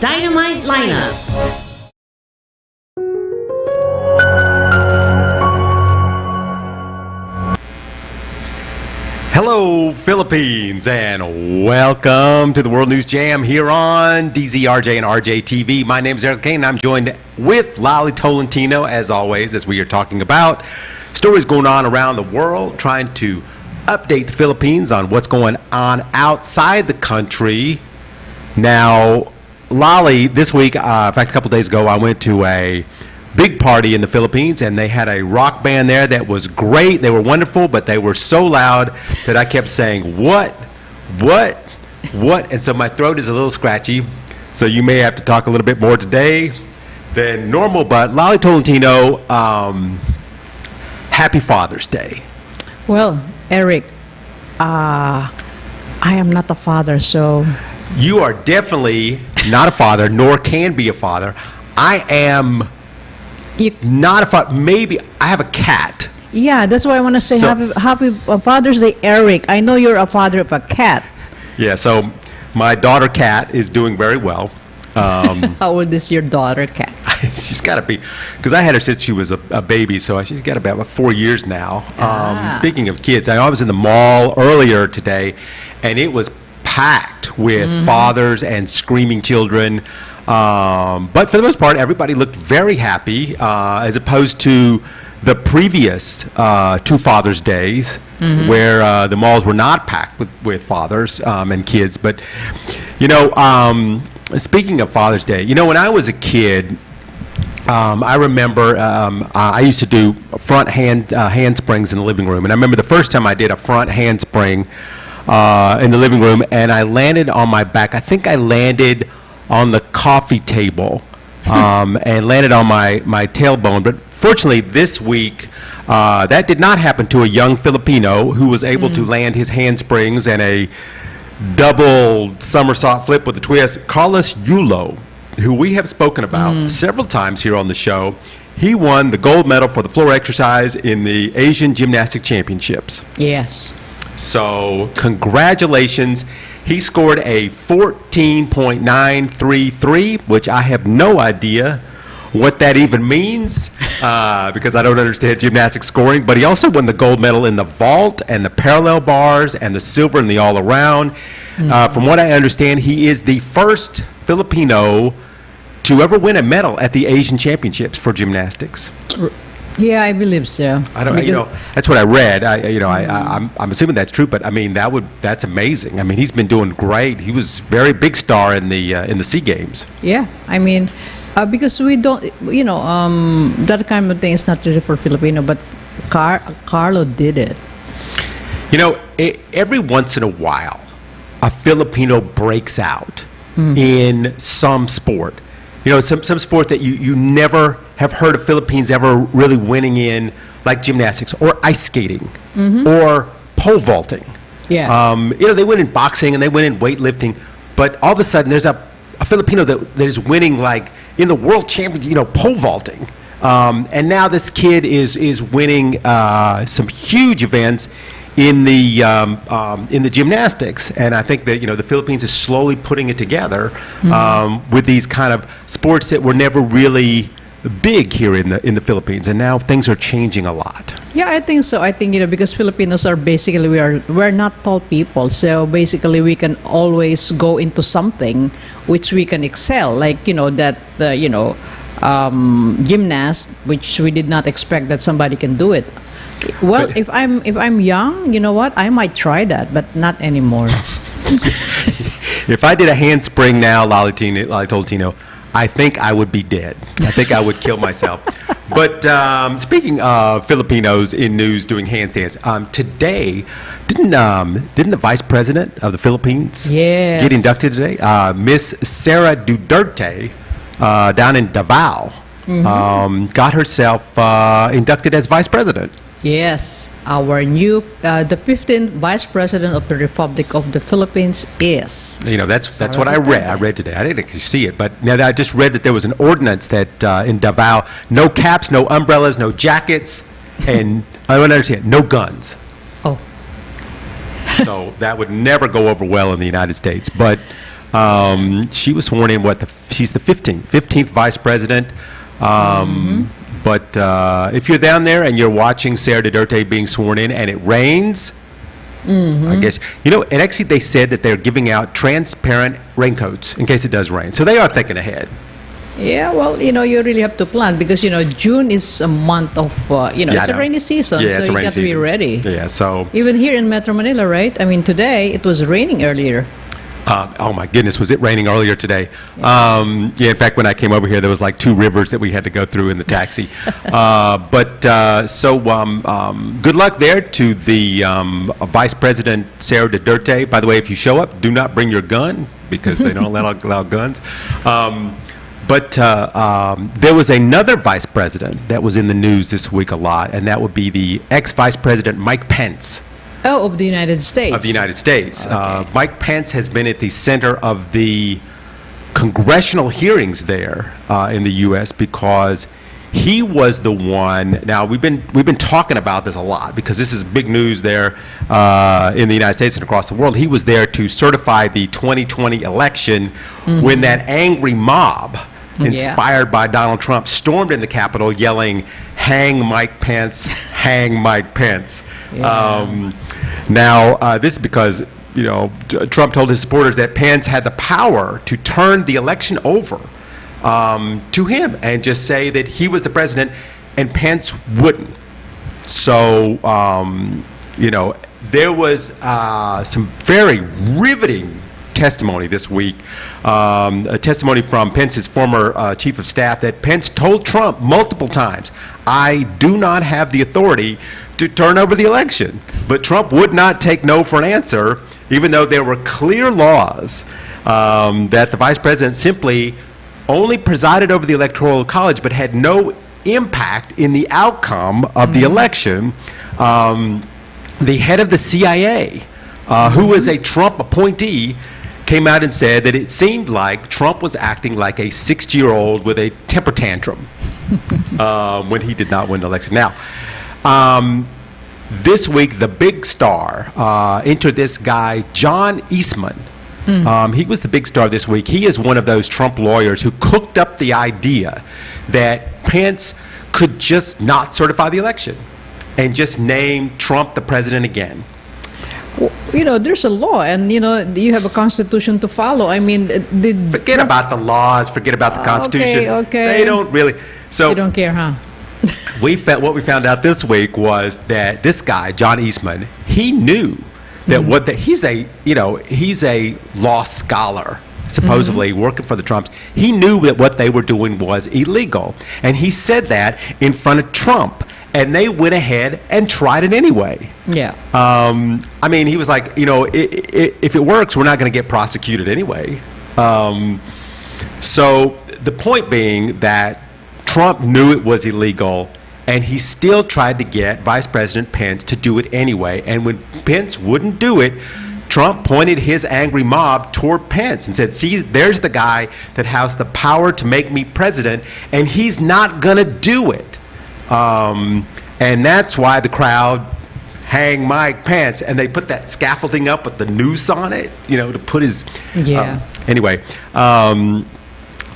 Dynamite Lineup. Hello, Philippines, and welcome to the World News Jam here on DZRJ and RJ TV. My name is Lecain, and I'm joined with Lolly Tolentino, as always, as we are talking about stories going on around the world, trying to update the Philippines on what's going on outside the country. Now, Lolly, this week, in fact, a couple days ago, I went to a big party in the Philippines, and they had a rock band there that was great. They were wonderful, but they were so loud that I kept saying, what? And so my throat is a little scratchy, so you may have to talk a little bit more today than normal. But Lolly Tolentino, happy Father's Day. Well, Eric, I am not a father, so... You are definitely not a father, nor can be a father. I am... Not a father. Maybe I have a cat. Yeah, that's why I want to say happy Father's Day, Eric. I know you're a father of a cat. Yeah, so my daughter cat is doing very well. How old is your daughter cat? She's got to be, because I had her since she was a baby, so she's got about 4 years now. Speaking of kids, I was in the mall earlier today, and it was packed with fathers and screaming children. But for the most part, everybody looked very happy, as opposed to the previous 2 Father's Days, where the malls were not packed with fathers and kids. But, you know, speaking of Father's Day, you know, when I was a kid, I remember I used to do front handsprings in the living room. And I remember the first time I did a front handspring in the living room, and I landed on my back. I think I landed on the coffee table and landed on my tailbone. But fortunately, this week, that did not happen to a young Filipino who was able to land his handsprings and a double somersault flip with a twist. Carlos Yulo, who we have spoken about several times here on the show, he won the gold medal for the floor exercise in the Asian Gymnastic Championships. Yes. So, congratulations. He scored a 14.933, which I have no idea what that even means because I don't understand gymnastic scoring. But he also won the gold medal in the vault and the parallel bars and the silver in the all-around. From what I understand, he is the first Filipino to ever win a medal at the Asian Championships for gymnastics. Yeah, I believe so. I don't, you know, that's what I read. I'm assuming that's true, but I mean that's amazing. I mean, he's been doing great. He was very big star in the SEA Games. Yeah, I mean, because we don't, you know, that kind of thing is not really for Filipino, but Carlo did it. You know, every once in a while, a Filipino breaks out in some sport. You know, some sport that you never have heard of Philippines ever really winning in, like gymnastics or ice skating or pole vaulting. Yeah. You know, they win in boxing and they win in weightlifting, but all of a sudden there's a Filipino that is winning, like, in the world championship, you know, pole vaulting. And now this kid is winning some huge events in the gymnastics, and I think that, you know, the Philippines is slowly putting it together with these kind of sports that were never really big here in the Philippines, and now things are changing a lot. Yeah, I think so. I think, you know, because Filipinos are basically we're not tall people, so basically we can always go into something which we can excel, like, you know, that gymnast, which we did not expect that somebody can do it. Well, but if I'm young, you know what? I might try that, but not anymore. If I did a handspring now, Lolly Tolentino, I think I would be dead. I think I would kill myself. But speaking of Filipinos in news doing handstands, today, didn't the Vice President of the Philippines get inducted today? Miss Sara Duterte down in Davao got herself inducted as Vice President. Yes, our new, the 15th Vice President of the Republic of the Philippines is. You know, that's what I read. I read today. I didn't actually see it, but now I just read that there was an ordinance that in Davao, no caps, no umbrellas, no jackets, and I don't understand, no guns. Oh. So that would never go over well in the United States. But She was sworn in, she's the 15th vice president. But if you're down there and you're watching Sarah Duterte being sworn in and it rains, I guess, and actually they said that they're giving out transparent raincoats in case it does rain. So they are thinking ahead. Yeah, well, you really have to plan because, June is a month of, it's a rainy season, Yeah, so you got to be ready. Yeah, so. Even here in Metro Manila, right? I mean, today it was raining earlier. Oh my goodness, was it raining earlier today? In fact, when I came over here, there was like 2 rivers that we had to go through in the taxi. Good luck there to the Vice President Sarah Duterte. By the way, if you show up, do not bring your gun because they don't allow guns. There was another vice president that was in the news this week a lot, and that would be the ex-Vice President Mike Pence. Oh, of the United States. Of the United States. Okay. Mike Pence has been at the center of the congressional hearings there in the U.S. because he was the one. Now we've been talking about this a lot because this is big news there in the United States and across the world. He was there to certify the 2020 election when that angry mob, inspired by Donald Trump, stormed in the Capitol yelling, "Hang Mike Pence, hang Mike Pence." Yeah. Now, this is because, Trump told his supporters that Pence had the power to turn the election over to him and just say that he was the president, and Pence wouldn't. So, there was some very riveting testimony this week, a testimony from Pence's former chief of staff that Pence told Trump multiple times, "I do not have the authority to turn over the election." But Trump would not take no for an answer, even though there were clear laws that the vice president simply only presided over the Electoral College but had no impact in the outcome of the election. The head of the CIA, who was a Trump appointee, came out and said that it seemed like Trump was acting like a 60-year-old with a temper tantrum when he did not win the election. Now, this week, the big star entered this guy, John Eastman. He was the big star this week. He is one of those Trump lawyers who cooked up the idea that Pence could just not certify the election and just name Trump the president again. Well, there's a law, and you have a constitution to follow. I mean, forget about the laws. Forget about the Constitution. Okay. They don't really. So you don't care, huh? what we found out this week was that this guy, John Eastman, he knew that he's a law scholar, supposedly working for the Trumps. He knew that what they were doing was illegal, and he said that in front of Trump. And they went ahead and tried it anyway. Yeah. I mean, he was like, if it works, we're not going to get prosecuted anyway. So the point being that Trump knew it was illegal, and he still tried to get Vice President Pence to do it anyway. And when Pence wouldn't do it, Trump pointed his angry mob toward Pence and said, "See, there's the guy that has the power to make me president, and he's not going to do it." And that's why the crowd hang Mike Pence, and they put that scaffolding up with the noose on it, to put his. Anyway,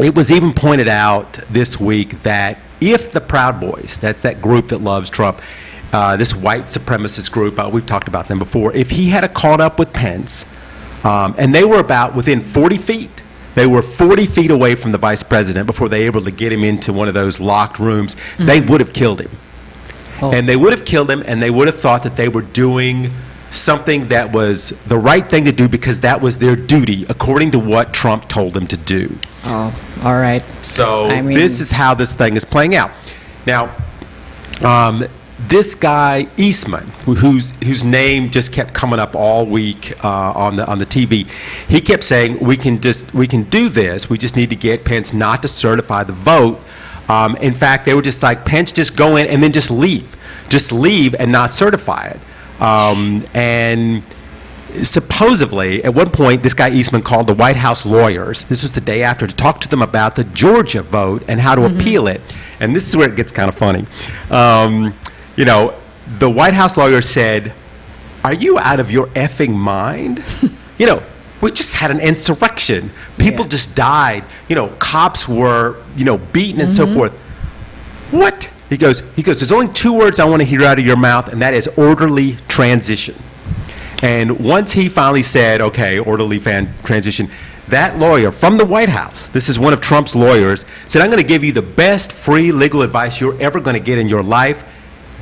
it was even pointed out this week that if the Proud Boys, that's that group that loves Trump, this white supremacist group, we've talked about them before, if he had caught up with Pence, and they were about within 40 feet. They were 40 feet away from the vice president before they were able to get him into one of those locked rooms. They would have killed him. And they would have killed him, and they would have thought that they were doing something that was the right thing to do because that was their duty, according to what Trump told them to do. Oh, all right. So this is how this thing is playing out. Now, this guy Eastman, whose name just kept coming up all week on the TV, he kept saying we can do this. We just need to get Pence not to certify the vote. In fact, they were just like, Pence, just go in and then just leave and not certify it. And supposedly, at one point, this guy Eastman called the White House lawyers. This was the day after, to talk to them about the Georgia vote and how to appeal it. And this is where it gets kind of funny. The White House lawyer said, "Are you out of your effing mind? we just had an insurrection. People just died. Cops were, beaten and so forth. What? He goes, there's only two words I want to hear out of your mouth, and that is orderly transition. And once he finally said, okay, orderly transition, that lawyer from the White House, this is one of Trump's lawyers, said, I'm going to give you the best free legal advice you're ever going to get in your life.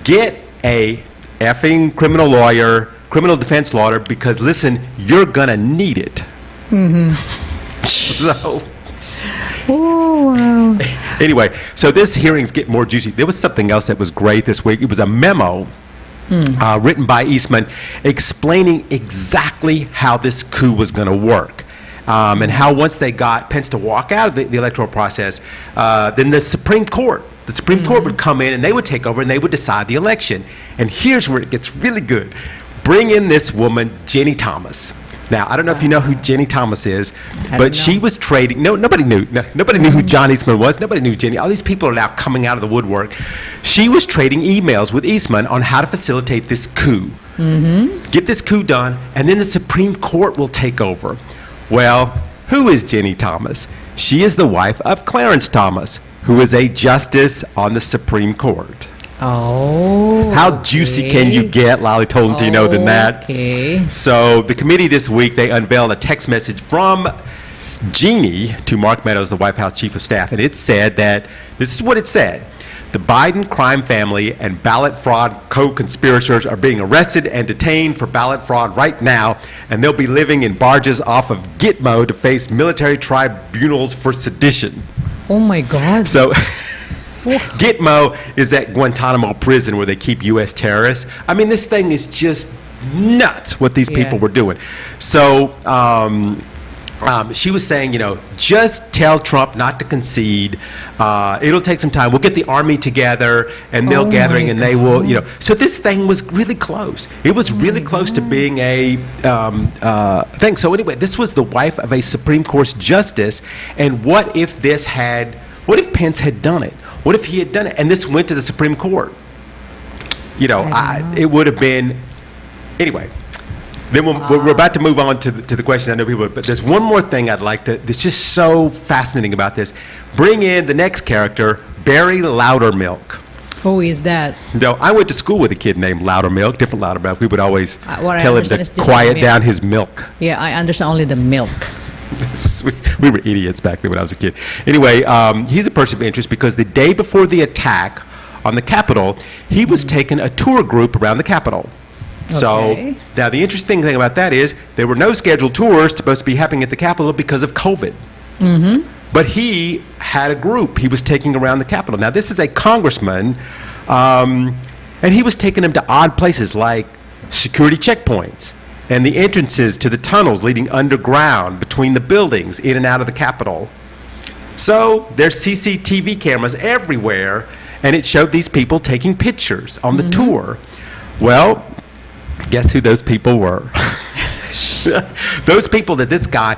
Get a effing criminal lawyer, criminal defense lawyer, because listen, you're going to need it. So, Oh, wow. anyway, so this hearings get more juicy. There was something else that was great this week. It was a memo written by Eastman explaining exactly how this coup was going to work. And how once they got Pence to walk out of the electoral process, then the Supreme Court would come in and they would take over and they would decide the election. And here's where it gets really good. Bring in this woman, Jenny Thomas. Now, I don't know if you know who Jenny Thomas is, but she was trading. No, nobody knew. No, nobody knew who John Eastman was. Nobody knew Jenny. All these people are now coming out of the woodwork. She was trading emails with Eastman on how to facilitate this coup. Get this coup done, and then the Supreme Court will take over. Well, who is Jenny Thomas? She is the wife of Clarence Thomas, who is a justice on the Supreme Court. Oh. How juicy can you get, Lolly Tolentino, than that? Okay. So the committee this week, they unveiled a text message from Jeannie to Mark Meadows, the White House chief of staff, and it said that, this is what it said: the Biden crime family and ballot fraud co-conspirators are being arrested and detained for ballot fraud right now, and they'll be living in barges off of Gitmo to face military tribunals for sedition. Oh my God. So Gitmo is that Guantanamo prison where they keep U.S. terrorists. I mean, this thing is just nuts what these people were doing. So she was saying, just tell Trump not to concede. It'll take some time. We'll get the army together, and they'll gathering, and they will, So this thing was really close. It was really close to being a thing. So anyway, this was the wife of a Supreme Court justice, and what if Pence had done it? What if he had done it, and this went to the Supreme Court? It would have been, anyway. Then we're about to move on to the question. I know people, but there's one more thing I'd like to, that's just so fascinating about this. Bring in the next character, Barry Loudermilk. Who is that? No, I went to school with a kid named Loudermilk, different Loudermilk. We would always tell him to is quiet down his milk. Yeah, I understand only the milk. We were idiots back then when I was a kid. Anyway, he's a person of interest because the day before the attack on the Capitol, he was taking a tour group around the Capitol. So now the interesting thing about that is there were no scheduled tours supposed to be happening at the Capitol because of COVID. But he had a group he was taking around the Capitol. Now this is a congressman, and he was taking them to odd places like security checkpoints and the entrances to the tunnels leading underground between the buildings in and out of the Capitol. So there's CCTV cameras everywhere, and it showed these people taking pictures on the tour. Well, guess who those people were? Those people that this guy,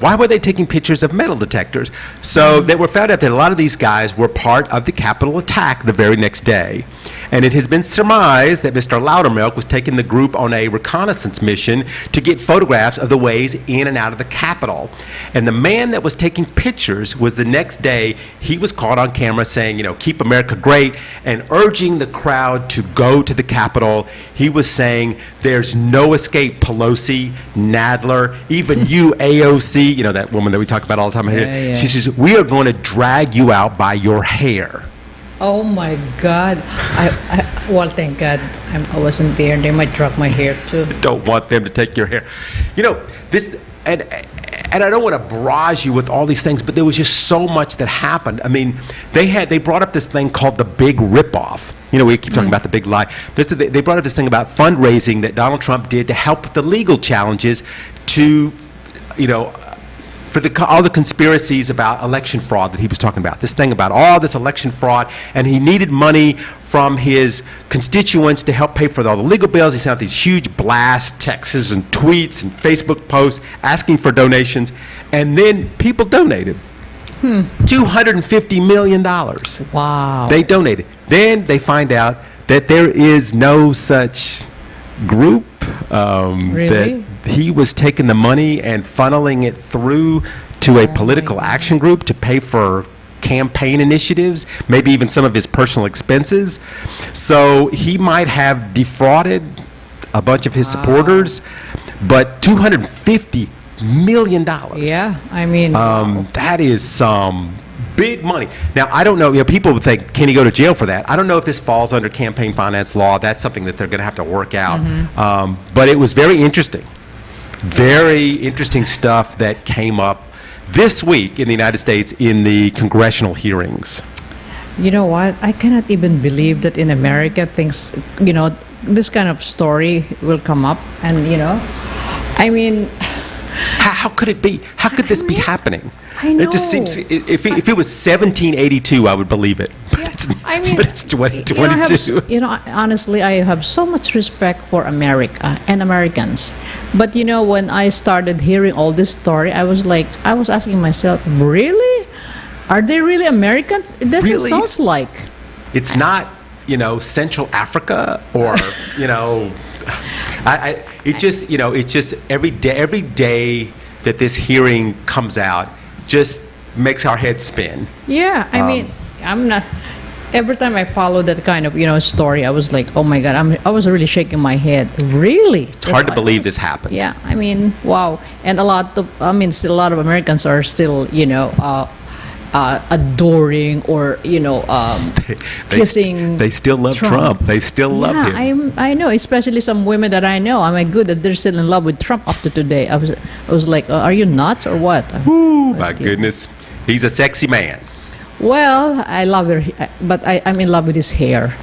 why were they taking pictures of metal detectors? So they were found out that a lot of these guys were part of the Capitol attack the very next day. And it has been surmised that Mr. Loudermilk was taking the group on a reconnaissance mission to get photographs of the ways in and out of the Capitol. And the man that was taking pictures was the next day, he was caught on camera saying, keep America great, and urging the crowd to go to the Capitol. He was saying, there's no escape, Pelosi, Nadler, even you, AOC, that woman that we talk about all the time here. Yeah. She says, we are going to drag you out by your hair. Oh my God! Well, thank God I wasn't there. They might drag my hair too. Don't want them to take your hair. This, and I don't want to barrage you with all these things, but there was just so much that happened. I mean, they brought up this thing called the big ripoff. We keep talking about the big lie. They brought up this thing about fundraising that Donald Trump did to help with the legal challenges to, for all the conspiracies about election fraud that he was talking about. This thing about all this election fraud, and he needed money from his constituents to help pay for all the legal bills. He sent out these huge blast texts and tweets and Facebook posts asking for donations, and then people donated. $250 million. Wow. They donated. Then they find out that there is no such group Really? he was taking the money and funneling it through to a political action group to pay for campaign initiatives, maybe even some of his personal expenses. So he might have defrauded a bunch of his supporters, but $250 million. Yeah, I mean, That is some big money. Now, I don't know, people would think, can he go to jail for that? I don't know if this falls under campaign finance law. That's something that they're going to have to work out. But it was very interesting. Very interesting stuff that came up this week in the United States in the congressional hearings. you know what? I cannot even believe that in America things, this kind of story will come up. And, I mean, How could it be? How could this be happening? I know. It just seems, if it was 1782, I would believe it. But it's, I mean, but it's 2022. Honestly, I have so much respect for America and Americans. But when I started hearing all this story, I was asking myself, really? Are they really Americans? It doesn't Really? sound like. It's not, Central Africa or, it's just every day that this hearing comes out just makes our heads spin. Yeah, I mean, I'm not. Every time I follow that kind of story, I was like, oh my God, I was really shaking my head. Really? It's hard to believe this happened. Yeah, I mean, wow. And still a lot of Americans are still, adoring or kissing. They still love Trump. They still love him. I know, especially some women that I know. I'm good that they're still in love with Trump up to today. I was like, are you nuts or what? Woo, my goodness, he's a sexy man. Well, I love it, but I'm in love with his hair.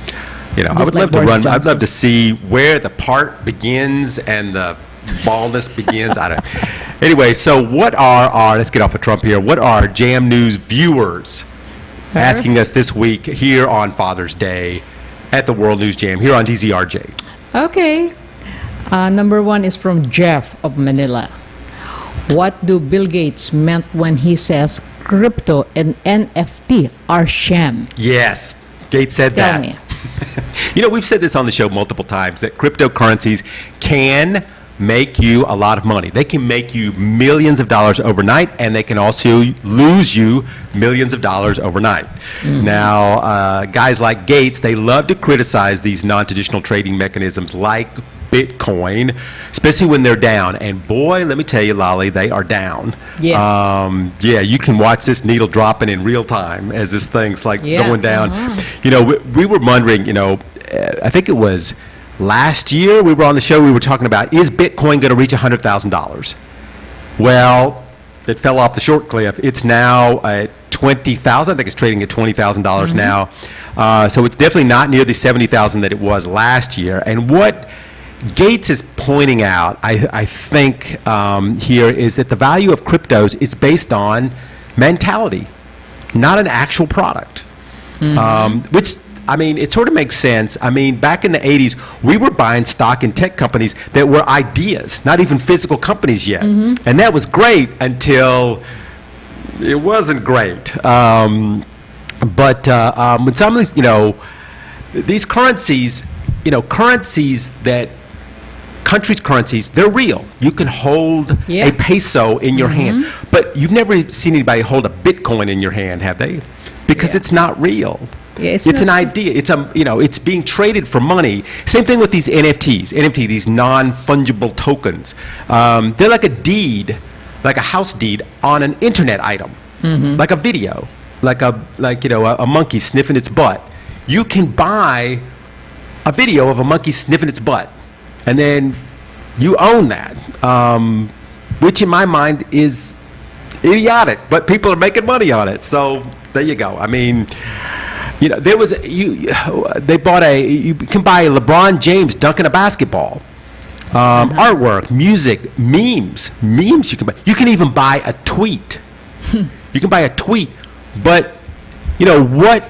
I would love to run. I'd love to see where the part begins and the baldness begins. I don't. Anyway, so what are our? Let's get off of Trump here. What are Jam News viewers asking us this week here on Father's Day at the World News Jam here on DZRJ? Okay, number one is from Jeff of Manila. What do Bill Gates meant when he says crypto and NFT are sham? Yes, Gates said Tell that. me. We've said this on the show multiple times that cryptocurrencies can make you a lot of money. They can make you millions of dollars overnight, and they can also lose you millions of dollars overnight. Now, guys like Gates, they love to criticize these non-traditional trading mechanisms like Bitcoin, especially when they're down. And boy, let me tell you, Lolly, they are down. Yes. Yeah, you can watch this needle dropping in real time as this thing's going down. We were wondering, I think it was last year we were on the show, we were talking about, is Bitcoin going to reach $100,000? Well, it fell off the short cliff. It's now at $20,000. I think it's trading at $20,000 now. So it's definitely not near the $70,000 that it was last year. And what Gates is pointing out, I think, here is that the value of cryptos is based on mentality, not an actual product. Which, it sort of makes sense. Back in the 80s, we were buying stock in tech companies that were ideas, not even physical companies yet. And that was great until it wasn't great. When some of these, these currencies, currencies that countries' currencies, they're real. You can hold a peso in your hand, but you've never seen anybody hold a Bitcoin in your hand, have they? Because it's not real. Yeah, it's an idea. It's it's being traded for money. Same thing with these NFTs. these non-fungible tokens. They're like a deed, like a house deed on an internet item, like a video, like a monkey sniffing its butt. You can buy a video of a monkey sniffing its butt, and then you own that, which in my mind is idiotic, but people are making money on it. So there you go. There was they bought you can buy a LeBron James dunking a basketball, artwork, music, memes you can buy. You can even buy a tweet. You can buy a tweet, but what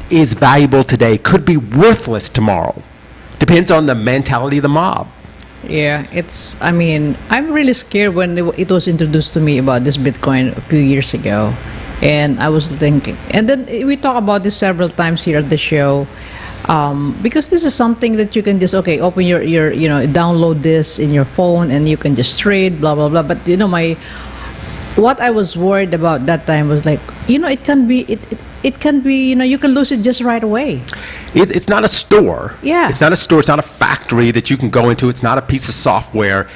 is valuable today could be worthless tomorrow. Depends on the mentality of the mob. Yeah, I'm really scared when it was introduced to me about this Bitcoin a few years ago. And I was thinking, and then we talk about this several times here at the show. Because this is something that you can just open your download this in your phone and you can just trade, blah blah blah. But what I was worried about that time was like, it can be you can lose it just right away. It's not a store. Yeah. It's not a store. It's not a factory that you can go into. It's not a piece of software.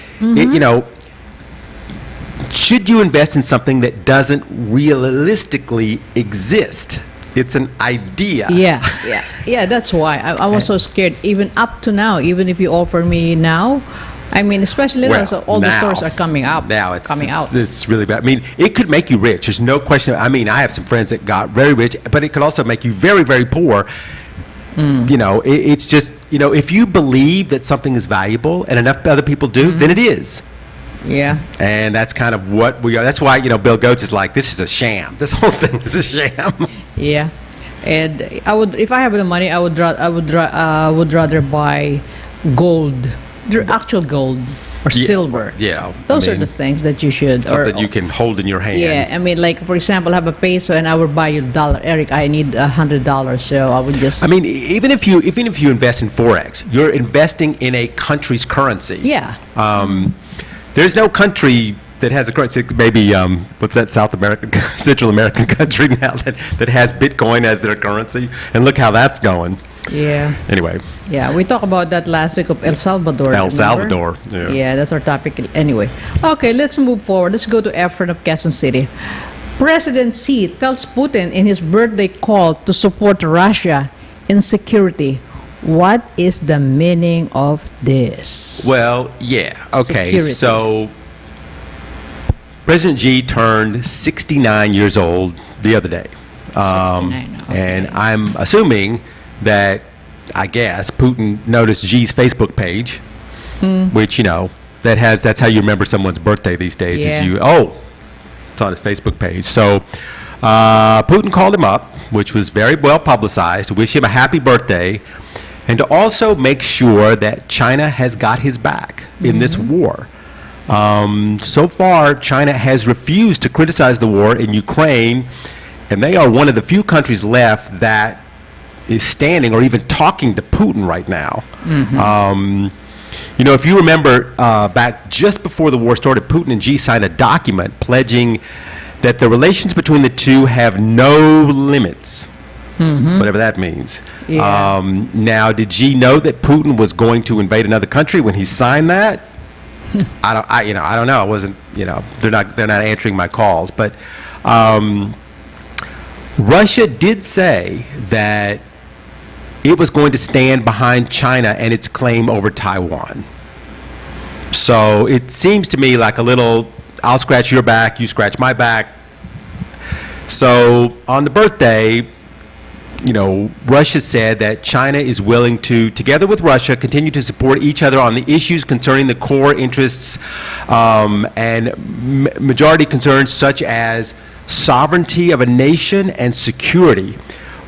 Should you invest in something that doesn't realistically exist? It's an idea. Yeah. That's why I was so scared. Even up to now, even if you offer me now, I mean, especially now, so all the stores are coming up. Now it's coming out. It's really bad. I mean, it could make you rich. There's no question. I mean, I have some friends that got very rich, but it could also make you very, very poor. It's just, if you believe that something is valuable and enough other people do, then it is. Yeah. And that's kind of what we are. That's why, Bill Gates is like, this is a sham. This whole thing is a sham. Yeah. And if I have the money, I would rather buy gold, actual gold or silver. Yeah. Those are the things that you should. Something you can hold in your hand. Yeah. I mean, like, for example, I have a peso and I would buy you $1. Eric, I need $100. So I would just. I mean, even if you invest in Forex, you're investing in a country's currency. Yeah. There's no country that has a currency, maybe, what's that South American, Central American country now that has Bitcoin as their currency? And look how that's going. Yeah. Anyway. Yeah, we talked about that last week of El Salvador. Salvador, yeah. Yeah, that's our topic. Anyway. Okay, let's move forward. Let's go to Efren of Quezon City. President Xi tells Putin in his birthday call to support Russia in security. What is the meaning of this? Well, yeah. Okay, Security. So President Xi turned 69 years old the other day. 69, okay. And I'm assuming that, I guess, Putin noticed Xi's Facebook page, which, that's how you remember someone's birthday these days. Yeah. It's on his Facebook page. So Putin called him up, which was very well publicized, to wish him a happy birthday, and to also make sure that China has got his back in this war. So far, China has refused to criticize the war in Ukraine, and they are one of the few countries left that is standing or even talking to Putin right now. If you remember back just before the war started, Putin and Xi signed a document pledging that the relations between the two have no limits. Whatever that means. Yeah. Now, did Xi know that Putin was going to invade another country when he signed that? I don't know. I wasn't. They're not answering my calls. But Russia did say that it was going to stand behind China and its claim over Taiwan. So it seems to me like a little, I'll scratch your back, you scratch my back. So on the birthday, Russia said that China is willing to, together with Russia, continue to support each other on the issues concerning the core interests and majority concerns such as sovereignty of a nation and security,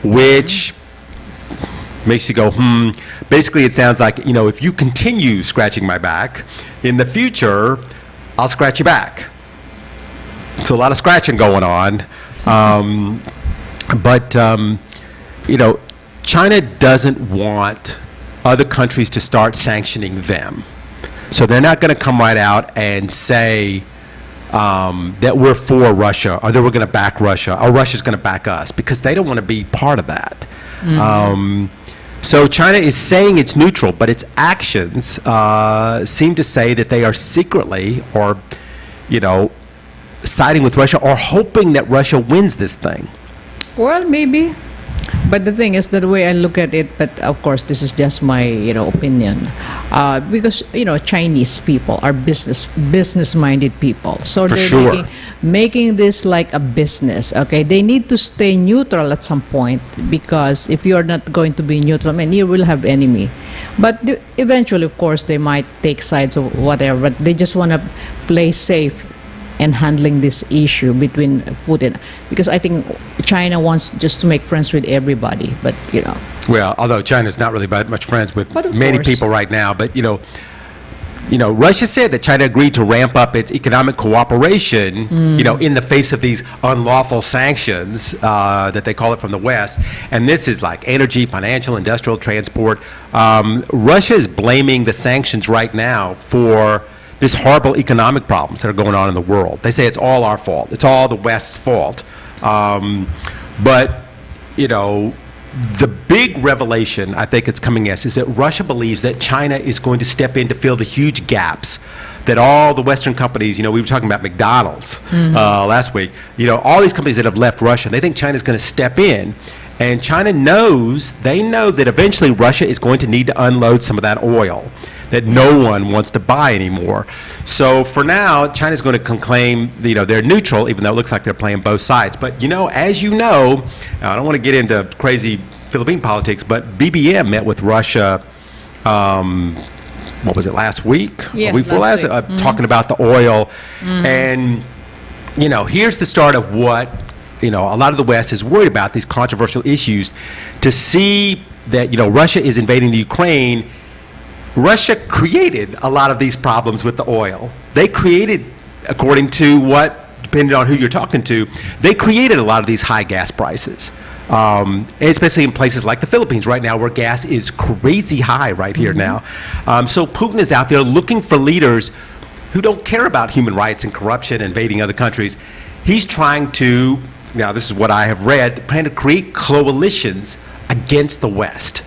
which makes you go, Basically, it sounds like, if you continue scratching my back, in the future, I'll scratch you back. So a lot of scratching going on. China doesn't want other countries to start sanctioning them. So they're not going to come right out and say that we're for Russia or that we're going to back Russia or Russia's going to back us, because they don't want to be part of that. So China is saying it's neutral, but its actions seem to say that they are secretly or, siding with Russia or hoping that Russia wins this thing. Well, maybe. But the thing is, the way I look at it, but of course this is just my opinion, because Chinese people are business-minded people, so For they're sure. making this like a business. Okay, they need to stay neutral at some point, because if you are not going to be neutral, you will have enemy. But eventually, of course, they might take sides or whatever. But they just want to play safe and handling this issue between Putin, because I think China wants just to make friends with everybody, but Well, although China's not really that much friends with But of many course. people right now, but Russia said that China agreed to ramp up its economic cooperation, in the face of these unlawful sanctions that they call it from the West. And this is like energy, financial, industrial, transport. Russia is blaming the sanctions right now for this horrible economic problems that are going on in the world. They say it's all our fault. It's all the West's fault. But the big revelation, I think it's coming as, is that Russia believes that China is going to step in to fill the huge gaps that all the Western companies, we were talking about McDonald's last week, all these companies that have left Russia, they think China's going to step in. And China they know that eventually Russia is going to need to unload some of that oil that no one wants to buy anymore. So for now, China's going to claim, they're neutral, even though it looks like they're playing both sides. But, as you know, I don't want to get into crazy Philippine politics, but BBM met with Russia, what was it, last week? Yeah, week before last talking about the oil. And, here's the start of what, a lot of the West is worried about, these controversial issues. To see that, Russia is invading the Ukraine. Russia created a lot of these problems with the oil. They created, according to depending on who you're talking to, they created a lot of these high gas prices, especially in places like the Philippines right now, where gas is crazy high right here now. So Putin is out there looking for leaders who don't care about human rights and corruption, invading other countries. He's trying to, now this is what I have read, trying to create coalitions against the West.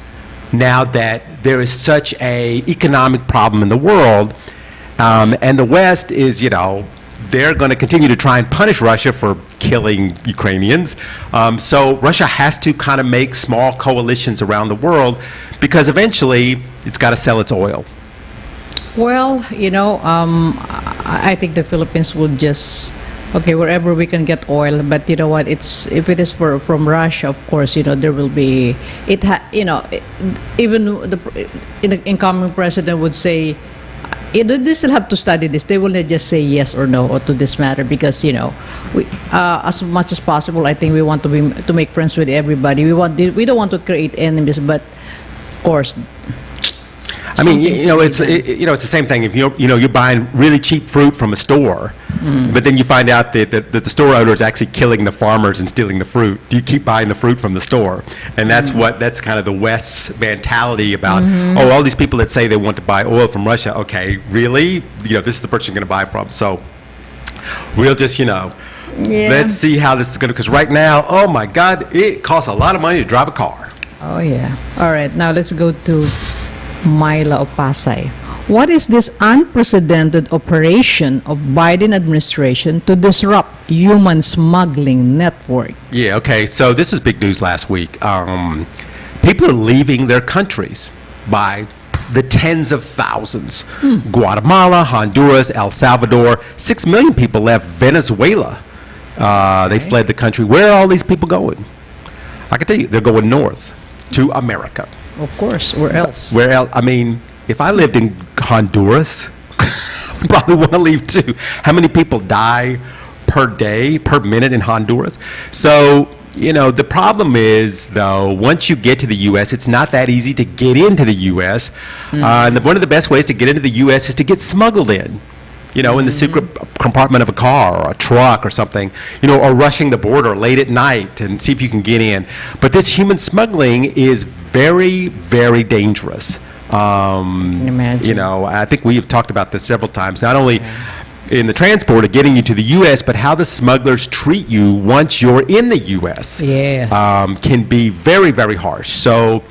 Now that there is such a economic problem in the world, and the West is, they're going to continue to try and punish Russia for killing Ukrainians. So Russia has to kind of make small coalitions around the world, because eventually it's got to sell its oil. Well, I think the Philippines would just, wherever we can get oil, but you know what, if it is from Russia, of course, there will be, even the incoming president would say, they still have to study this. They will not just say yes or no to this matter, because we, as much as possible, I think we want to make friends with everybody. We don't want to create enemies, but of course. I mean, it's the same thing. If you're buying really cheap fruit from a store, but then you find out that the store owner is actually killing the farmers and stealing the fruit. Do you keep buying the fruit from the store? And that's kind of the West's mentality about, all these people that say they want to buy oil from Russia. Okay, really? This is the person you're going to buy from. So we'll just, let's see how this is going to, because right now, oh my God, it costs a lot of money to drive a car. Oh yeah. All right, now let's go to Myla of Pasay. What is this unprecedented operation of Biden administration to disrupt human smuggling network? Yeah, okay. So this was big news last week. People are leaving their countries by the tens of thousands. Guatemala, Honduras, El Salvador. 6 million people left Venezuela. They fled the country. Where are all these people going? I can tell you, they're going north to America. Of course, where else? Where else? I mean, if I lived in Honduras, I probably want to leave too. How many people die per day, per minute in Honduras? So, the problem is, though, once you get to the U.S., it's not that easy to get into the U.S. And one of the best ways to get into the U.S. is to get smuggled in. In the secret compartment of a car or a truck or something, or rushing the border late at night and see if you can get in. But this human smuggling is very, very dangerous. Imagine. I think we have talked about this several times, not only in the transport of getting you to the U.S., but how the smugglers treat you once you're in the U.S. Yes. Can be very, very harsh. So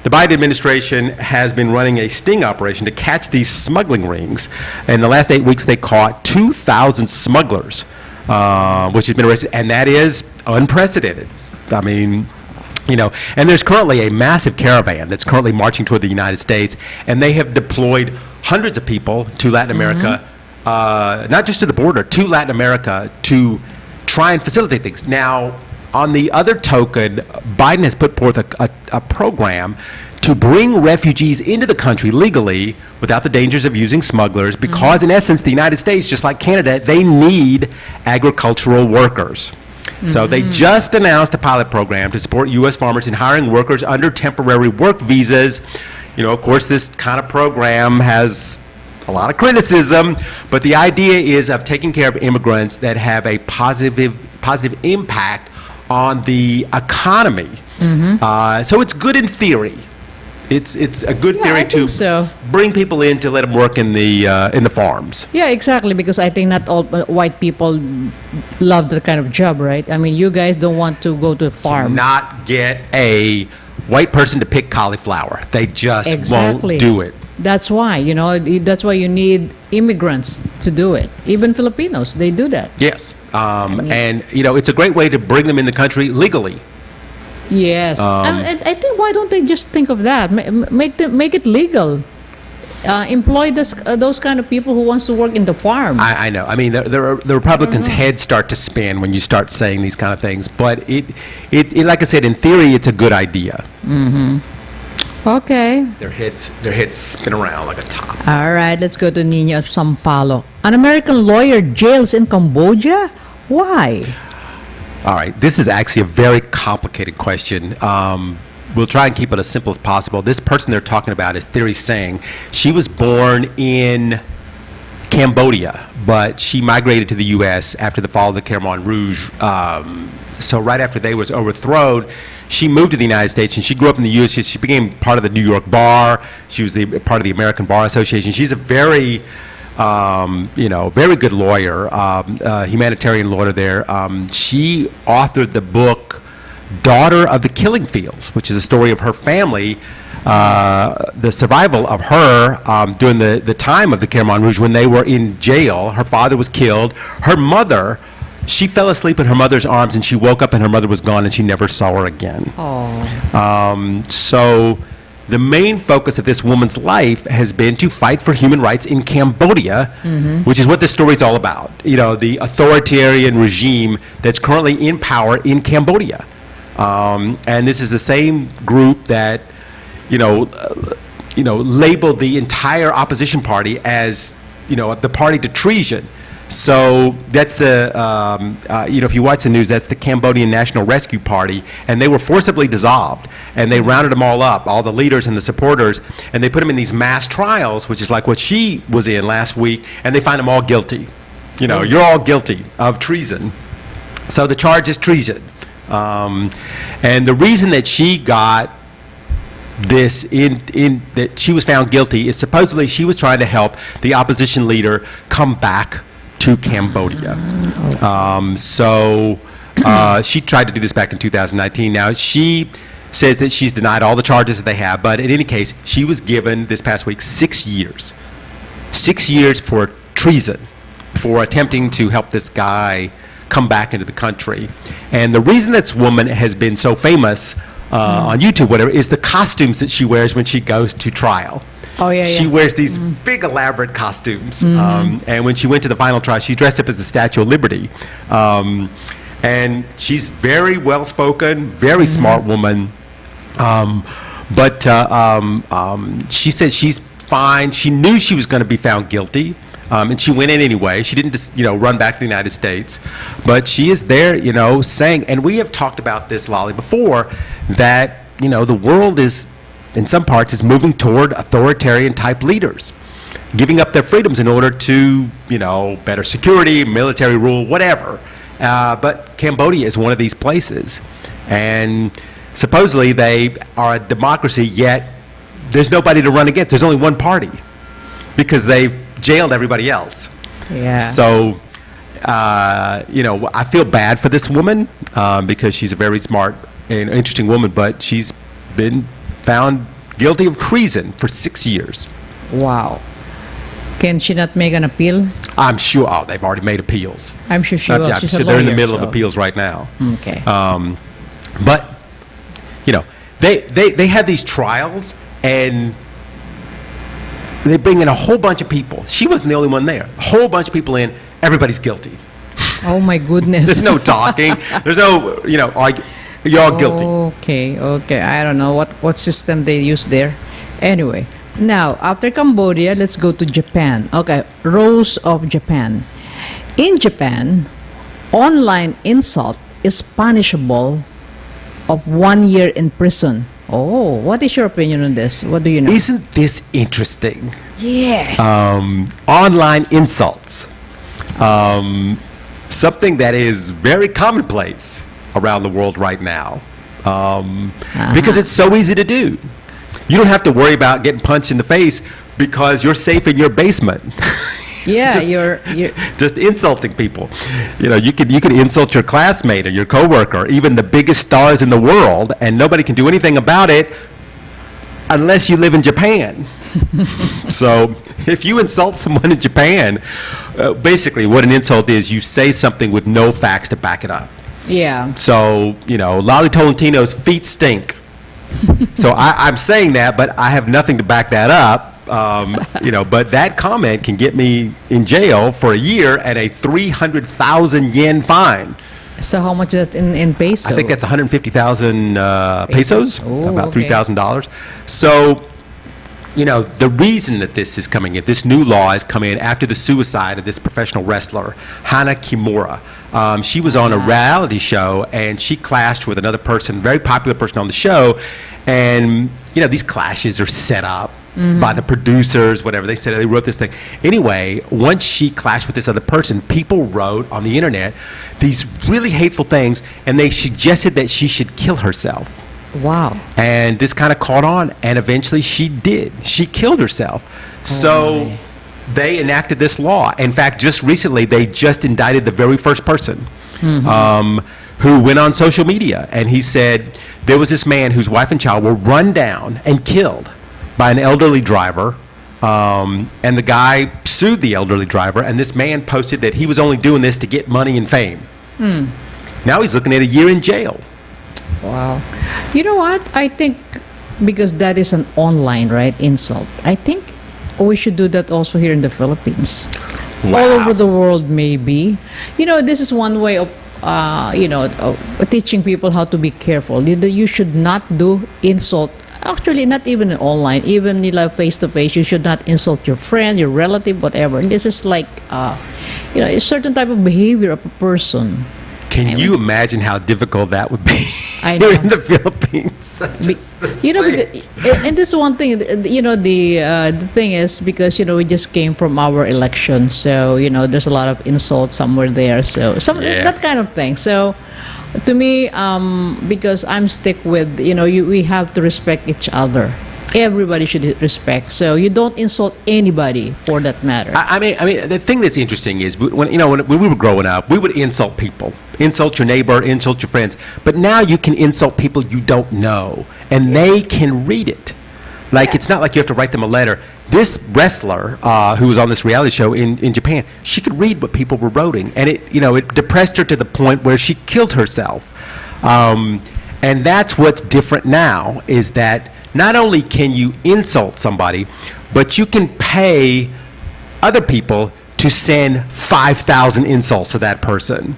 the Biden administration has been running a sting operation to catch these smuggling rings. In the last 8 weeks, they caught 2,000 smugglers, which has been arrested, and that is unprecedented. I mean, and there's currently a massive caravan that's currently marching toward the United States, and they have deployed hundreds of people to Latin America, not just to the border, to Latin America to try and facilitate things. Now, on the other token, Biden has put forth a program to bring refugees into the country legally without the dangers of using smugglers, because in essence, the United States, just like Canada, they need agricultural workers. So they just announced a pilot program to support U.S. farmers in hiring workers under temporary work visas. Of course, this kind of program has a lot of criticism, but the idea is of taking care of immigrants that have a positive impact on the economy. So it's good in theory. It's a good theory I to think so. bring people in to let them work in the farms. Yeah, exactly, because I think not all white people love that kind of job, right? I mean, you guys don't want to go to a farm. Not get a white person to pick cauliflower. They just Exactly. won't do it. That's why, that's why you need immigrants to do it. Even Filipinos, they do that. Yes. And, it's a great way to bring them in the country legally. Yes. And I think, why don't they just think of that? Make it legal. Employ those kind of people who wants to work in the farm. I know. I mean, the Republicans' heads start to spin when you start saying these kind of things. But it like I said, in theory, it's a good idea. Okay. Their heads spin around like a top. All right, let's go to Nino of Sampalo. An American lawyer jails in Cambodia? Why? All right, this is actually a very complicated question. We'll try and keep it as simple as possible. This person they're talking about is Theory Sang. She was born in Cambodia, but she migrated to the U.S. after the fall of the Khmer Rouge. So right after they was overthrown, she moved to the United States, and she grew up in the U.S. She became part of the New York Bar. She was part of the American Bar Association. She's a very very good lawyer, humanitarian lawyer there. She authored the book Daughter of the Killing Fields, which is a story of her family, the survival of her during the time of the Khmer Rouge when they were in jail. Her father was killed. Her mother, she fell asleep in her mother's arms, and she woke up and her mother was gone, and she never saw her again. So the main focus of this woman's life has been to fight for human rights in Cambodia, which is what this story is all about. The authoritarian regime that's currently in power in Cambodia. And this is the same group that, labeled the entire opposition party as, the party to treason. So that's if you watch the news, that's the Cambodian National Rescue Party, and they were forcibly dissolved, and they rounded them all up, all the leaders and the supporters, and they put them in these mass trials, which is like what she was in last week, and they find them all guilty. You're all guilty of treason. So the charge is treason. And the reason that she got this that she was found guilty is supposedly she was trying to help the opposition leader come back to Cambodia. She tried to do this back in 2019. Now, she says that she's denied all the charges that they have, but in any case, she was given this past week 6 years. 6 years for treason, for attempting to help this guy come back into the country. And the reason this woman has been so famous on YouTube, whatever, is the costumes that she wears when she goes to trial. She wears these big elaborate costumes. And when she went to the final trial, she dressed up as the Statue of Liberty. And she's very well-spoken, very smart woman. But she said she's fine. She knew she was going to be found guilty. And she went in anyway. She didn't just, run back to the United States. But she is there, saying, and we have talked about this, Lolly, before, that, the world is, in some parts, is moving toward authoritarian type leaders, giving up their freedoms in order to, better security, military rule, whatever. But Cambodia is one of these places. And supposedly they are a democracy, yet there's nobody to run against. There's only one party because they jailed everybody else. So, I feel bad for this woman because she's a very smart and interesting woman, but she's been found guilty of treason for 6 years. Wow. Can she not make an appeal? I'm sure. Oh, they've already made appeals. I'm sure she will. She's a they're in the lawyer, middle of so. appeals right now. Okay. But, they have these trials, and they bring in a whole bunch of people. She wasn't the only one there. A whole bunch of people in. Everybody's guilty. Oh, my goodness. There's no talking. There's no, you're all guilty. Okay. I don't know what system they use there. Anyway, now, after Cambodia, let's go to Japan. Okay, Rose of Japan. In Japan, online insult is punishable of 1 year in prison Oh, what is your opinion on this? What do you know? Isn't this interesting? Yes. Online insults. Something that is very commonplace around the world right now. Because it's so easy to do. You don't have to worry about getting punched in the face because you're safe in your basement. Yeah, you're just insulting people. You know, you could insult your classmate or your coworker, even the biggest stars in the world, and nobody can do anything about it unless you live in Japan. So if you insult someone in Japan, basically what an insult is, you say something with no facts to back it up. Yeah. So, you know, Lolly Tolentino's feet stink. So I'm saying that, but I have nothing to back that up. You know, but that comment can get me in jail for a year and a 300,000 yen fine. So how much is that in peso? I think that's 150,000 pesos, Oh, about okay. $3,000. So, you know, the reason that this is coming in, this new law is coming in after the suicide of this professional wrestler, Hana Kimura. She was on a reality show, and she clashed with another person, very popular person on the show. And, you know, these clashes are set up by the producers, whatever. They wrote this thing. Anyway, once she clashed with this other person, people wrote on the internet these really hateful things, and they suggested that she should kill herself. Wow. And this kind of caught on, and eventually she did. She killed herself. So they enacted this law. In fact, just recently, they just indicted the very first person who went on social media. And he said there was this man whose wife and child were run down and killed by an elderly driver. And the guy sued the elderly driver. And this man posted that he was only doing this to get money and fame. Now he's looking at a year in jail. Wow. You know what? I think because that is an online, right, insult. I think we should do that also here in the Philippines. Wow. All over the world, maybe. You know, this is one way of, teaching people how to be careful. You should not do insult. Actually, not even online, even face to face. You should not insult your friend, your relative, whatever. This is like, a certain type of behavior of a person. Can you imagine how difficult that would be I know. here in the Philippines? And this one thing, the thing is because we just came from our election, so there's a lot of insults somewhere there, so that kind of thing. So to me, because I'm stick with we have to respect each other. Everybody should respect. So you don't insult anybody for that matter. I mean, the thing that's interesting is when we were growing up, we would insult people, insult your neighbor, insult your friends. But now you can insult people you don't know, and they can read it. Like it's not like you have to write them a letter. This wrestler who was on this reality show in Japan, she could read what people were writing, and it depressed her to the point where she killed herself. And that's what's different now is that. Not only can you insult somebody, but you can pay other people to send 5,000 insults to that person.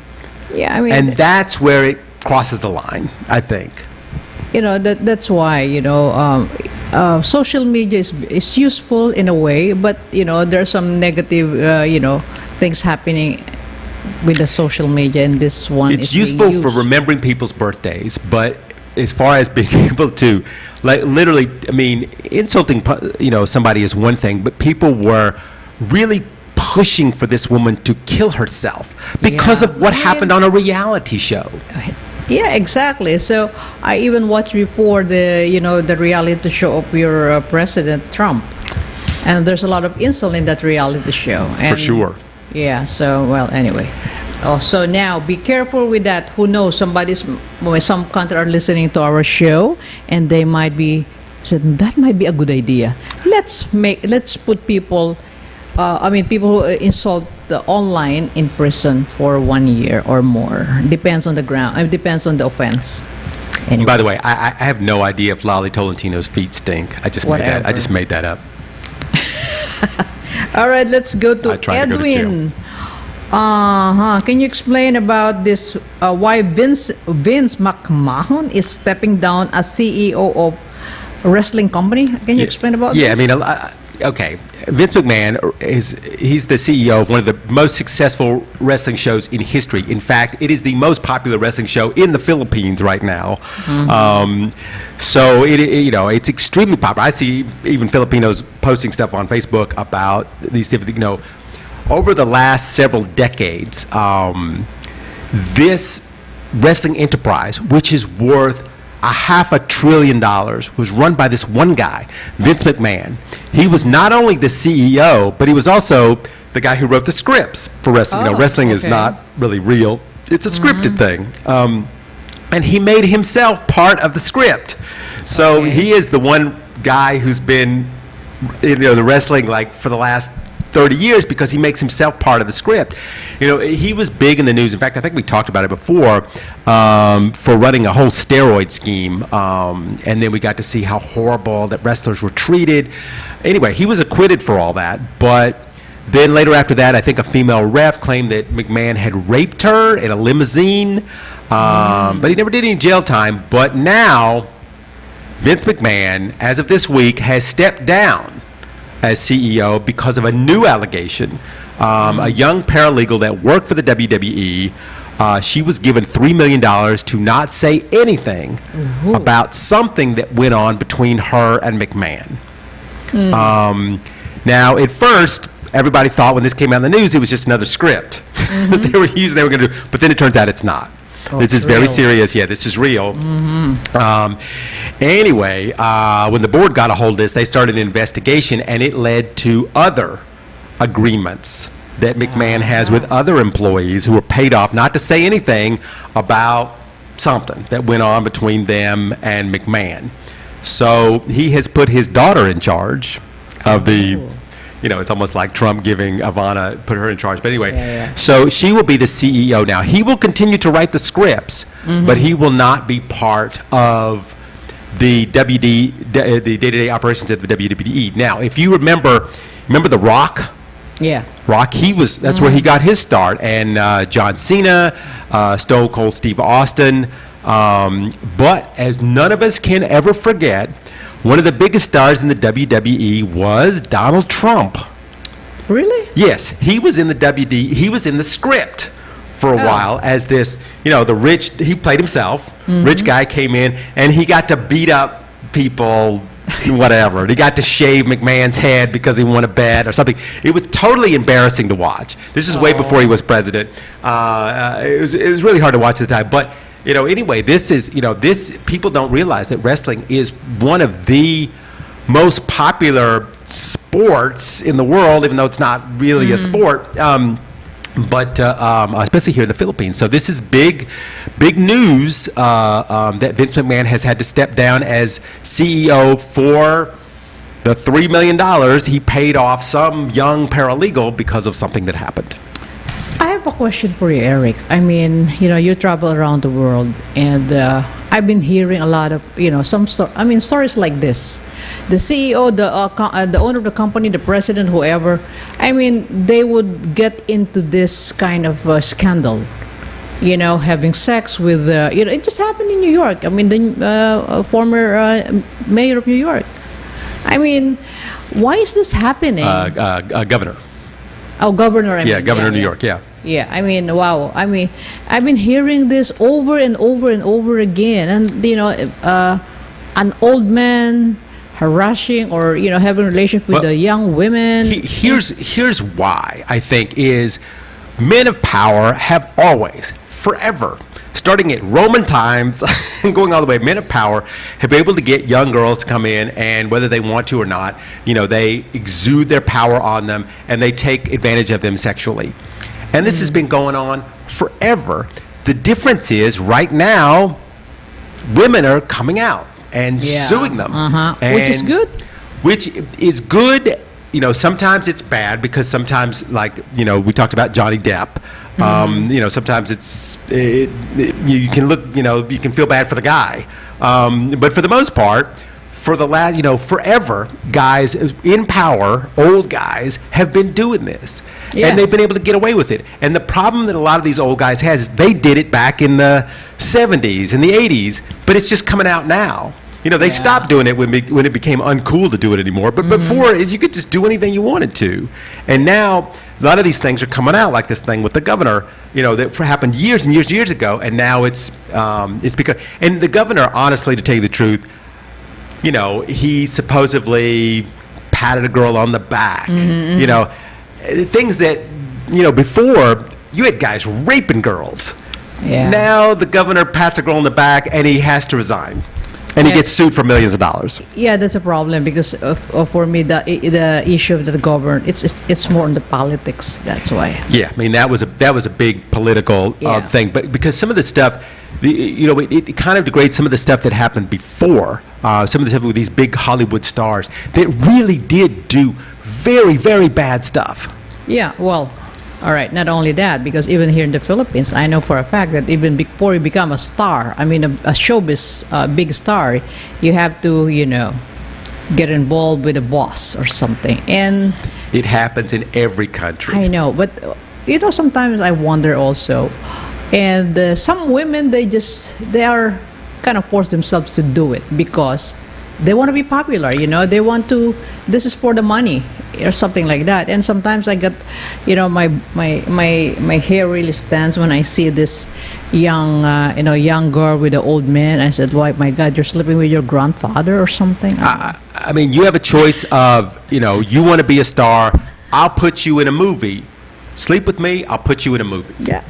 Yeah, I mean, and that's where it crosses the line, I think. That's why social media is useful in a way, but there are some negative things happening with the social media, and this one it's useful for remembering people's birthdays, but as far as being able to literally, I mean, insulting somebody is one thing, but people were really pushing for this woman to kill herself because of what happened on a reality show. Yeah, exactly. So I even watched before the reality show of your President Trump, and there's a lot of insult in that reality show. For sure. Yeah. So anyway. Oh, so now be careful with that. Who knows? some country are listening to our show, and they might be said that might be a good idea. Let's put people. People who insult online in prison for 1 year or more. Depends on the ground. It depends on the offense. Anyway. By the way, I have no idea if Lolly Tolentino's feet stink. I just made that up. All right, let's go to Edwin. Can you explain about this? Why Vince McMahon is stepping down as CEO of a wrestling company? Can you explain about this? Yeah, I mean, okay, Vince McMahon he's the CEO of one of the most successful wrestling shows in history. In fact, it is the most popular wrestling show in the Philippines right now. So it's extremely popular. I see even Filipinos posting stuff on Facebook about these different, over the last several decades, this wrestling enterprise, which is worth $500 billion, was run by this one guy, Vince McMahon. He was not only the CEO, but he was also the guy who wrote the scripts for wrestling. Wrestling is not really real. It's a scripted thing. And he made himself part of the script. So he is the one guy who's been in the wrestling like for the last 30 years because he makes himself part of the script. He was big in the news. In fact, I think we talked about it before, for running a whole steroid scheme. And then we got to see how horrible that wrestlers were treated. Anyway, he was acquitted for all that. But then later after that, I think a female ref claimed that McMahon had raped her in a limousine. But he never did any jail time. But now, Vince McMahon, as of this week, has stepped down as CEO because of a new allegation. A young paralegal that worked for the WWE, she was given $3 million to not say anything about something that went on between her and McMahon. Now, at first, everybody thought when this came out in the news, it was just another script that they were using, they were going to do, but then it turns out it's not. This is very serious. Yeah, this is real. Anyway, when the board got a hold of this, they started an investigation, and it led to other agreements that McMahon has with other employees who were paid off not to say anything about something that went on between them and McMahon. So he has put his daughter in charge of the... it's almost like Trump giving Ivana, put her in charge. But anyway, so she will be the CEO now. He will continue to write the scripts, but he will not be part of the the day-to-day operations of the WWE. Now, if you remember The Rock? Yeah. Rock, that's where he got his start. And John Cena, Stone Cold Steve Austin. But as none of us can ever forget, one of the biggest stars in the WWE was Donald Trump. Really? Yes, he was in the WWE. He was in the script for a while as this, the rich, he played himself, rich guy came in, and he got to beat up people, whatever. He got to shave McMahon's head because he won a bet or something. It was totally embarrassing to watch. This is way before he was president. It was really hard to watch at the time, but anyway, this people don't realize that wrestling is one of the most popular sports in the world, even though it's not really a sport, but especially here in the Philippines. So this is big news that Vince McMahon has had to step down as CEO for the $3 million he paid off some young paralegal because of something that happened. I have a question for you, Eric. I mean, you travel around the world, and I've been hearing a lot of, stories like this. The CEO, the owner of the company, the president, whoever, they would get into this kind of scandal, having sex with, it just happened in New York. The former mayor of New York. Why is this happening? Governor. Oh, governor. Governor of New York, yeah. Yeah, wow. I've been hearing this over and over and over again. And, an old man harassing or, having a relationship with the young women. Here's why, I think, is men of power have always, forever, starting at Roman times and going all the way, men of power have been able to get young girls to come in, and whether they want to or not, they exude their power on them and they take advantage of them sexually. And this has been going on forever. The difference is right now, women are coming out and suing them. Which is good. Which is good. Sometimes it's bad because sometimes, we talked about Johnny Depp. Sometimes you can look, you can feel bad for the guy. But for the most part, for the last, forever, guys in power, old guys, have been doing this. Yeah. And they've been able to get away with it. And the problem that a lot of these old guys has is they did it back in the 70s and the 80s, but it's just coming out now. They Yeah. stopped doing it when it became uncool to do it anymore. But before, you could just do anything you wanted to. And now, a lot of these things are coming out, like this thing with the governor, that happened years and years and years ago. And now it's because, and the governor, honestly, to tell you the truth, he supposedly patted a girl on the back. Things that, before, you had guys raping girls. Yeah. Now the governor pats a girl on the back and he has to resign. And he Yes. gets sued for millions of dollars. Yeah, that's a problem because for me the issue of the government it's more on the politics. That's why. Yeah, I mean that was a big political Yeah. thing, but because some of the stuff, it kind of degrades some of the stuff that happened before. Some of the stuff with these big Hollywood stars that really did do very, very bad stuff. Yeah, well, all right. Not only that, because even here in the Philippines, I know for a fact that even before you become a star, I mean a showbiz big star, you have to get involved with a boss or something. And It happens in every country. I know, but sometimes I wonder also. And some women, they are kind of force themselves to do it because they want to be popular. They want to. This is for the money or something like that. And sometimes I get, my hair really stands when I see this young girl with an old man. I said, "Why, my God, you're sleeping with your grandfather or something?" I mean, you have a choice of, you want to be a star. I'll put you in a movie. Sleep with me. I'll put you in a movie. Yeah.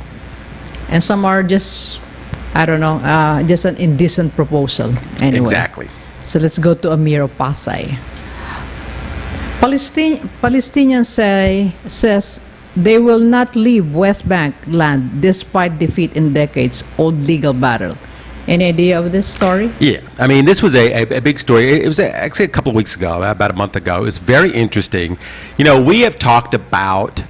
And some are just, I don't know, just an indecent proposal. Anyway. Exactly. So let's go to Amir of Pasay. Palestinians says they will not leave West Bank land despite defeat in decades-old legal battle. Any idea of this story? Yeah, I mean, this was a big story. It was actually a couple of weeks ago, about a month ago. It was very interesting. We have talked about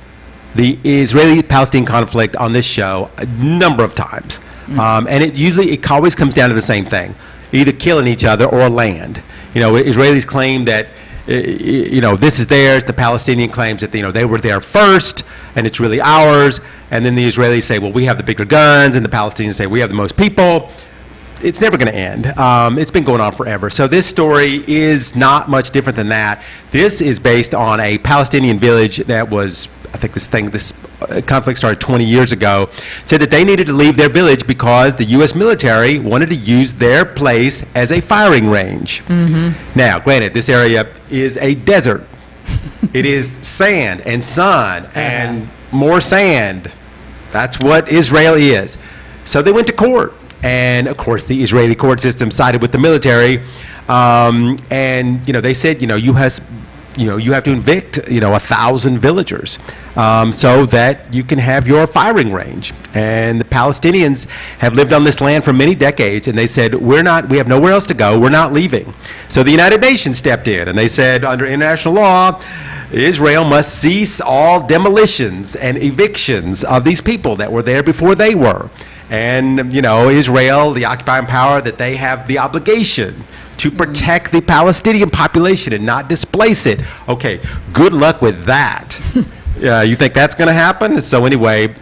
the Israeli-Palestinian conflict on this show a number of times. And it always comes down to the same thing, either killing each other or land. Israelis claim that, this is theirs. The Palestinian claims that, they were there first and it's really ours. And then the Israelis say, well, we have the bigger guns, and the Palestinians say, we have the most people. It's never going to end. It's been going on forever. So this story is not much different than that. This is based on a Palestinian village that was, I think this conflict started 20 years ago, said that they needed to leave their village because the U.S. military wanted to use their place as a firing range. Now, granted, this area is a desert. It is sand and sun and more sand. That's what Israel is. So they went to court. And of course, the Israeli court system sided with the military, and they said, you have to evict 1,000 villagers, so that you can have your firing range. And the Palestinians have lived on this land for many decades, and they said, we have nowhere else to go. We're not leaving. So the United Nations stepped in, and they said, under international law, Israel must cease all demolitions and evictions of these people that were there before they were. And, Israel, the occupying power, that they have the obligation to protect the Palestinian population and not displace it. Okay, good luck with that. You think that's going to happen? So anyway,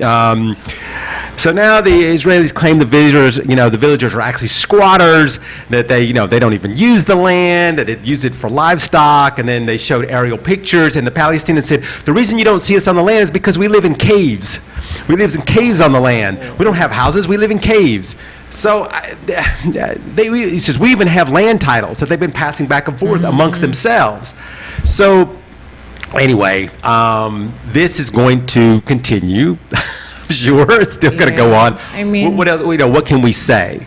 so now the Israelis claim the villagers are actually squatters, that they don't even use the land, that they use it for livestock, and then they showed aerial pictures, and the Palestinians said, the reason you don't see us on the land is because we live in caves. We live in caves on the land. We don't have houses, we live in caves. So he says, we even have land titles that they've been passing back and forth amongst themselves. So anyway, this is going to continue. I'm sure it's still going to go on. I mean, what else? What can we say?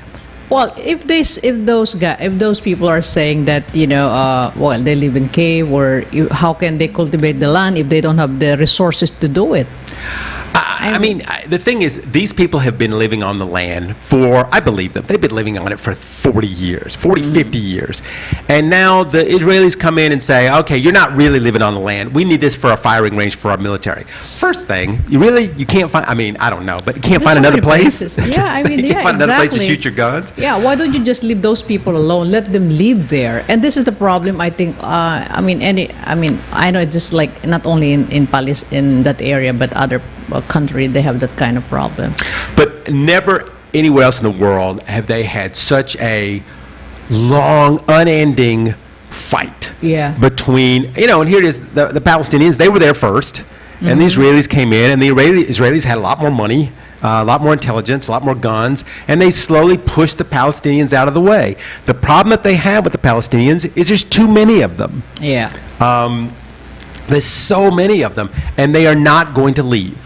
Well, if those people are saying that they live in cave, or how can they cultivate the land if they don't have the resources to do it? I mean, the thing is, these people have been living on the land for, I believe them, they've been living on it for 40 years, 50 years. And now the Israelis come in and say, okay, you're not really living on the land. We need this for a firing range for our military. First thing, you can't find, I don't know, but you can't find another place? Yeah, I mean, you can't find another place to shoot your guns? Yeah, why don't you just leave those people alone? Let them live there. And this is the problem, I think. I know it's just like not only in that area, but other country, they have that kind of problem. But never anywhere else in the world have they had such a long, unending fight between, and here it is, the Palestinians, they were there first, and the Israelis came in, and the Israelis had a lot more money, a lot more intelligence, a lot more guns, and they slowly pushed the Palestinians out of the way. The problem that they have with the Palestinians is there's too many of them. Yeah. There's so many of them, and they are not going to leave.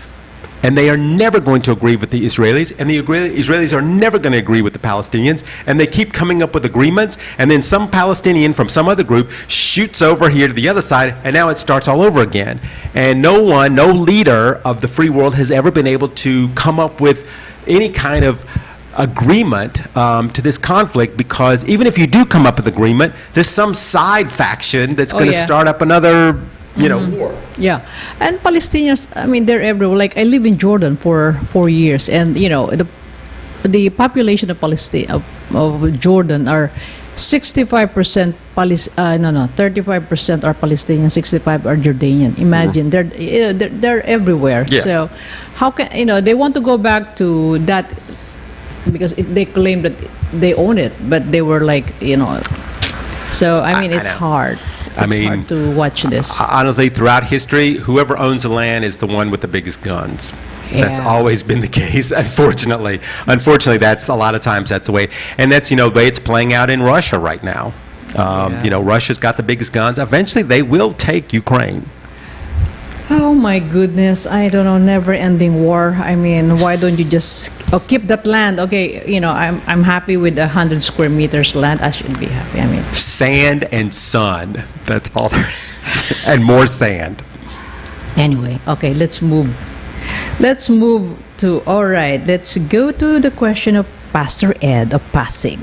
And they are never going to agree with the Israelis, and the Israelis are never going to agree with the Palestinians, and they keep coming up with agreements, and then some Palestinian from some other group shoots over here to the other side, and now it starts all over again. And no leader of the free world has ever been able to come up with any kind of agreement to this conflict, because even if you do come up with agreement, there's some side faction that's going to start up another war. Yeah, and Palestinians, I mean, they're everywhere. Like, I live in Jordan for 4 years, and the population of Palestine of Jordan are 65% 35% are Palestinian, 65 are Jordanian. Imagine, they're everywhere. Yeah. So how can they want to go back to that, because they claim that they own it, but they were like, so I mean, it's hard. It's hard to watch this. Honestly, throughout history, whoever owns the land is the one with the biggest guns. Yeah. That's always been the case, unfortunately. Unfortunately, that's a lot of times that's the way. And that's, the way it's playing out in Russia right now. Russia's got the biggest guns. Eventually, they will take Ukraine. Oh my goodness, I don't know, never-ending war. I mean, why don't you just keep that land? Okay, I'm happy with 100 square meters land. I should be happy. I mean, sand and sun. That's all there is. And more sand. Anyway, okay, let's move. Let's go to the question of Pastor Ed of Passing.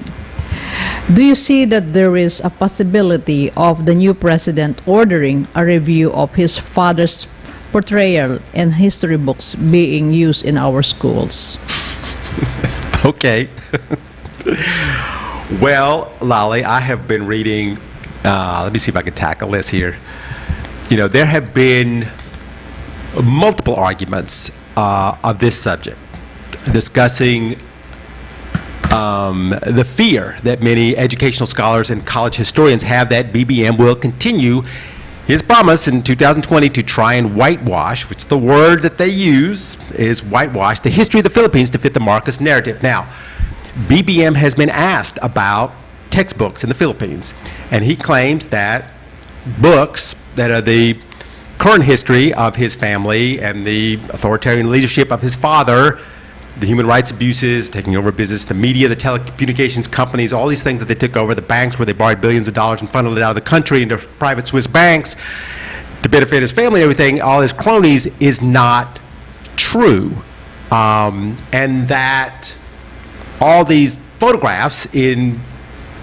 Do you see that there is a possibility of the new president ordering a review of his father's portrayal in history books being used in our schools? Okay. Well, Lolly, I have been reading, let me see if I can tackle this here. There have been multiple arguments of this subject, discussing the fear that many educational scholars and college historians have that BBM will continue his promise in 2020 to try and whitewash, which the word that they use is whitewash, the history of the Philippines to fit the Marcos narrative. Now, BBM has been asked about textbooks in the Philippines, and he claims that books that are the current history of his family and the authoritarian leadership of his father, the human rights abuses, taking over business, the media, the telecommunications companies, all these things that they took over, the banks where they borrowed billions of dollars and funneled it out of the country into private Swiss banks to benefit his family and everything, all his cronies, is not true. And that all these photographs in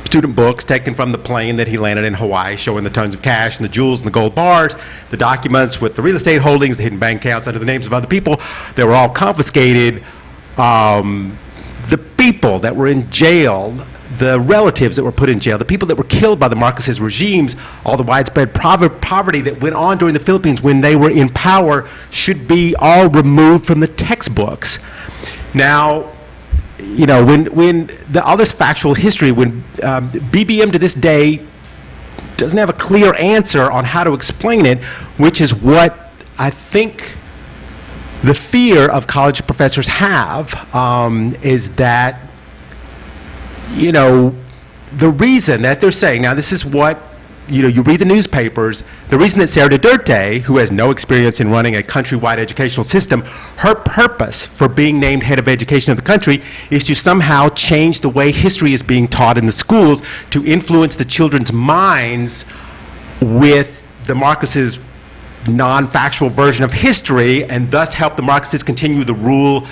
student books taken from the plane that he landed in Hawaii, showing the tons of cash and the jewels and the gold bars, the documents with the real estate holdings, the hidden bank accounts under the names of other people, they were all confiscated. The people that were in jail, the relatives that were put in jail, the people that were killed by the Marcos' regimes, all the widespread poverty that went on during the Philippines when they were in power, should be all removed from the textbooks. Now, when all this factual history, when BBM to this day doesn't have a clear answer on how to explain it, which is what I think the fear of college professors have, is that, the reason that they're saying, now this is what, you read the newspapers, the reason that Sarah Duterte, who has no experience in running a countrywide educational system, her purpose for being named head of education of the country is to somehow change the way history is being taught in the schools to influence the children's minds with the Marcos' non-factual version of history, and thus help the Marxists continue the rule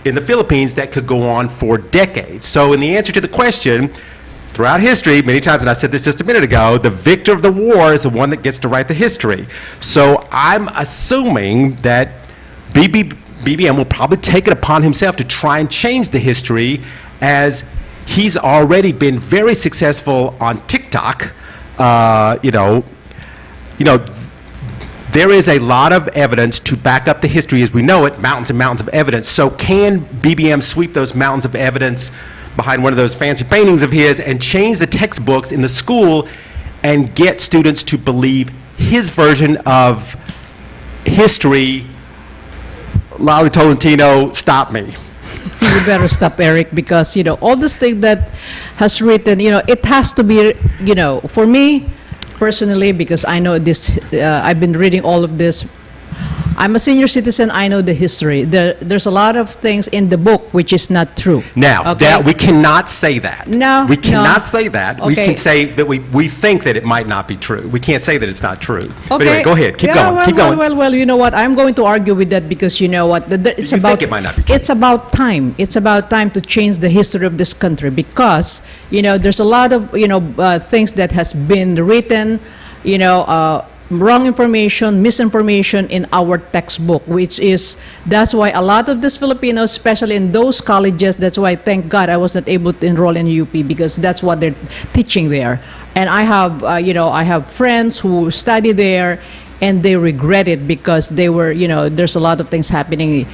in the Philippines that could go on for decades. So in the answer to the question, throughout history, many times, and I said this just a minute ago, the victor of the war is the one that gets to write the history. So I'm assuming that BBM will probably take it upon himself to try and change the history, as he's already been very successful on TikTok. There is a lot of evidence to back up the history as we know it, mountains and mountains of evidence. So can BBM sweep those mountains of evidence behind one of those fancy paintings of his and change the textbooks in the school and get students to believe his version of history. Lolly Tolentino, stop me. You better stop, Eric, because, all this thing that has written, it has to be, for me personally, because I know this, I've been reading all of this. I'm a senior citizen. I know the history. There's a lot of things in the book which is not true. Now, okay? that we cannot say that. No, we cannot no. say that. Okay. We can say that we think that it might not be true. We can't say that it's not true. Okay. But anyway, go ahead. Keep Yeah, going. well, Keep going. Well, you know what? I'm going to argue with that because you know what? It's You about think it might not be true. It's about time. It's about time to change the history of this country because there's a lot of things that has been written, wrong information, misinformation in our textbook, that's why a lot of these Filipinos, especially in those colleges, that's why, thank God, I was not able to enroll in UP because that's what they're teaching there. And I have, I have friends who study there and they regret it because they were, there's a lot of things happening.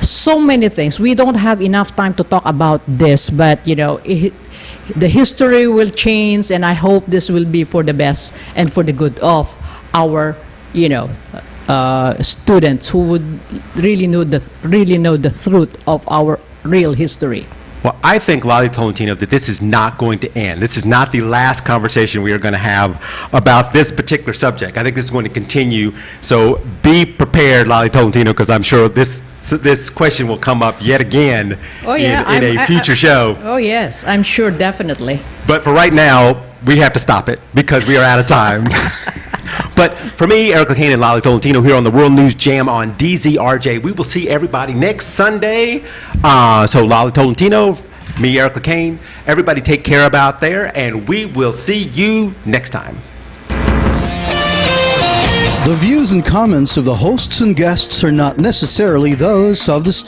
So many things. We don't have enough time to talk about this, but, the history will change and I hope this will be for the best and for the good of our students who would really know the truth of our real history. Well, I think, Lolly Tolentino, that this is not going to end. This is not the last conversation we are going to have about this particular subject. I think this is going to continue. So be prepared, Lolly Tolentino, because I'm sure this question will come up yet again in a future show. Oh, yes, I'm sure, definitely. But for right now, we have to stop it because we are out of time. But for me, Eric Lecain and Lolly Tolentino here on the World News Jam on DZRJ, we will see everybody next Sunday. So Lolly Tolentino, me, Eric Lecain, everybody take care about there, and we will see you next time. The views and comments of the hosts and guests are not necessarily those of the station.